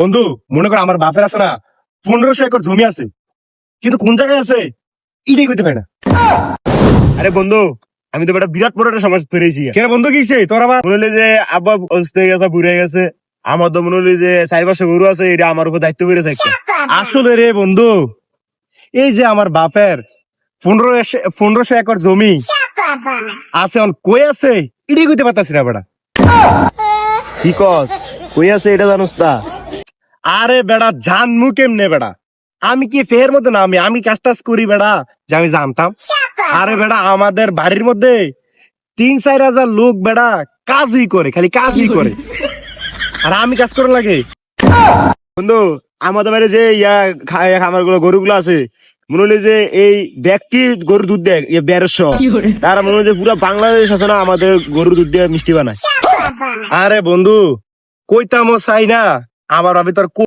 বন্ধু, মনে কর আমার বাপের আছে না 1500 একর জমি আছে, কিন্তু কোন জায়গায় আছে এটাই কইতে পারে না। আরে বন্ধু, আমি তো একটা বিরাট বড় একটা সমস্যা পেরেছি। কেন বন্ধু কিছে তোর আবার? মনে হলি যে আব্বা অসুস্থ হয়ে গেছে, বুড়ে গেছে। আমার তো মনে হলি যে 4 পাশে গরু আছে, এটা আমার উপর দায়িত্ব পেরে থাকছে। আসলে রে বন্ধু, এই যে আমার বাপের 1500 একর জমি আছে, অন কই আছে এটাই কইতে পারতাছি না বেটা। কি কস? কই আছে এটা জানোস তা? আরে বেটা জানমু কেমনে বেটা? আমি কি ফের মধ্যে না, আমি কাজ টাজ করি বেটা যে আমি জানতাম? আরে বেটা আমাদের বাড়ির মধ্যে 3-4 হাজার লোক বেটা কাজই করে, খালি কাজই করে, আর আমি কাজ করা লাগে। বন্ধু, আমাদের বাড়ি যে খামার গুলো গরুগুলো আছে, মনে হলি যে এই ব্যক্তি গরুর দুধ দেয় 1200। তারা মনে হয় যে পুরো বাংলাদেশ আছে না, আমাদের গরুর দুধ দিয়ে মিষ্টি বানায়। আরে বন্ধু, কইতামও চাই না, আমার ভাবি তোর